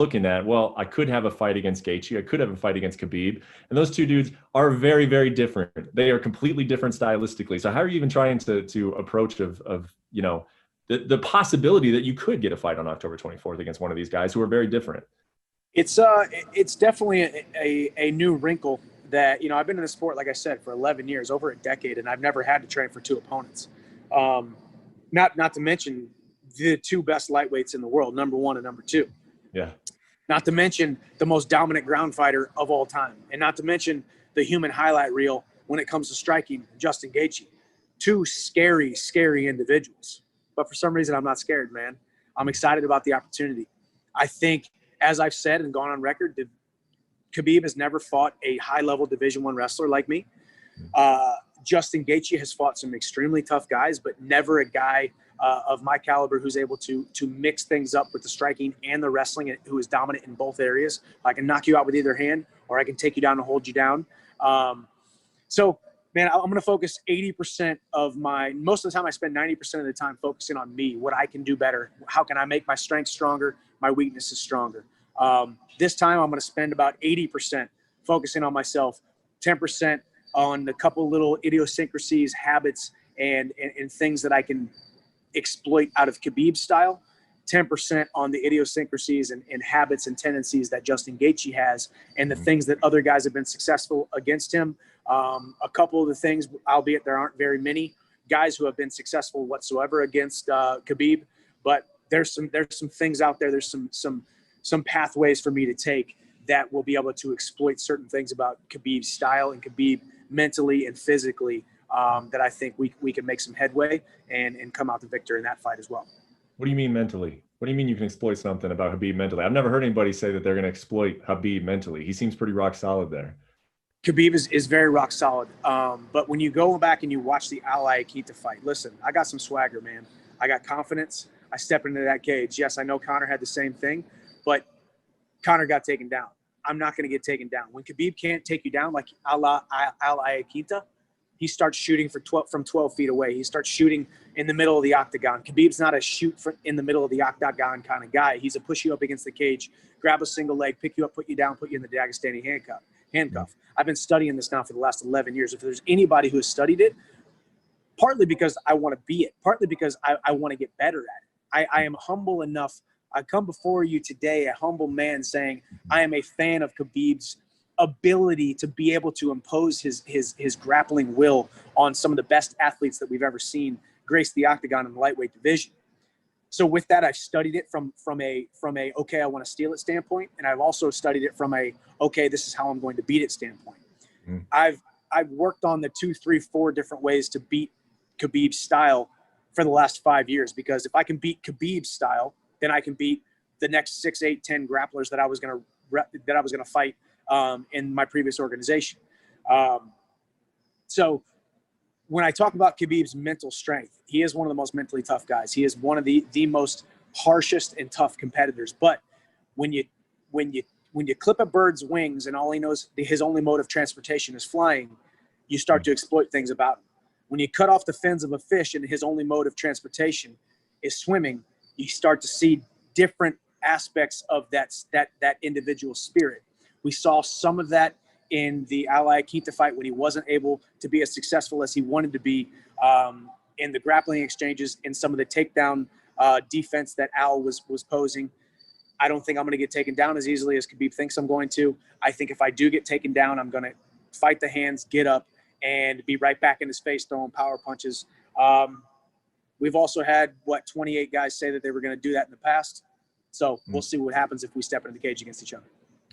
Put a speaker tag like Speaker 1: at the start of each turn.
Speaker 1: looking at, well, I could have a fight against Gaethje, I could have a fight against Khabib, and those two dudes are very, very different. They are completely different stylistically. So how are you even trying to approach of you know, the possibility that you could get a fight on October 24th against one of these guys who are very different?
Speaker 2: It's definitely a new wrinkle that, you know, I've been in the sport, like I said, for 11 years, over a decade, and I've never had to train for two opponents. Not to mention the two best lightweights in the world, number one and number two.
Speaker 1: Yeah.
Speaker 2: Not to mention the most dominant ground fighter of all time. And not to mention the human highlight reel when it comes to striking, Justin Gaethje. Two scary, scary individuals. But for some reason, I'm not scared, man. I'm excited about the opportunity. I think, as I've said and gone on record, Khabib has never fought a high-level Division I wrestler like me. Justin Gaethje has fought some extremely tough guys, but never a guy of my caliber who's able to mix things up with the striking and the wrestling, and who is dominant in both areas. I can knock you out with either hand, or I can take you down and hold you down. So, man, I'm going to focus 80% of most of the time I spend 90% of the time focusing on me, what I can do better. How can I make my strengths stronger, my weaknesses stronger? This time I'm going to spend about 80% focusing on myself, 10% on a couple little idiosyncrasies, habits, and things that I can exploit out of Khabib's style, 10% on the idiosyncrasies and habits and tendencies that Justin Gaethje has, and the things that other guys have been successful against him. A couple of the things, albeit there aren't very many guys who have been successful whatsoever against Khabib, but there's some things out there. There's some pathways for me to take that will be able to exploit certain things about Khabib's style and Khabib mentally and physically, that I think we can make some headway and come out the victor in that fight as well.
Speaker 1: What do you mean mentally? What do you mean you can exploit something about Khabib mentally? I've never heard anybody say that they're going to exploit Khabib mentally. He seems pretty rock solid there.
Speaker 2: Khabib is very rock solid. But when you go back and you watch the Al Iaquinta fight, listen, I got some swagger, man. I got confidence. I step into that cage. Yes, I know Conor had the same thing, but Conor got taken down. I'm not going to get taken down. When Khabib can't take you down like Al Iaquinta, he starts shooting from 12 feet away. He starts shooting in the middle of the octagon. Khabib's not a shoot in the middle of the octagon kind of guy. He's a push you up against the cage, grab a single leg, pick you up, put you down, put you in the Dagestani handcuff. I've been studying this now for the last 11 years. If there's anybody who has studied it, partly because I want to be it, partly because I want to get better at it. I am humble enough. I come before you today, a humble man, saying I am a fan of Khabib's ability to be able to impose his grappling will on some of the best athletes that we've ever seen grace the octagon in the lightweight division. So with that, I've studied it from a okay, I want to steal it standpoint, and I've also studied it from a okay, this is how I'm going to beat it standpoint. I've worked on the 2, 3, 4 different ways to beat Khabib's style for the last 5 years, because if I can beat Khabib's style, then I can beat the next 6, 8, 10 grapplers that I was going to fight in my previous organization. So when I talk about Khabib's mental strength, he is one of the most mentally tough guys. He is one of the most harshest and tough competitors. But when you clip a bird's wings and all he knows, his only mode of transportation is flying, you start to exploit things about him. When you cut off the fins of a fish and his only mode of transportation is swimming, you start to see different aspects of that individual spirit. We saw some of that in the Al Iaquinta fight when he wasn't able to be as successful as he wanted to be in the grappling exchanges, in some of the takedown defense that Al was posing. I don't think I'm going to get taken down as easily as Khabib thinks I'm going to. I think if I do get taken down, I'm going to fight the hands, get up, and be right back in his face throwing power punches. We've also had, 28 guys say that they were going to do that in the past. So we'll see what happens if we step into the cage against each other.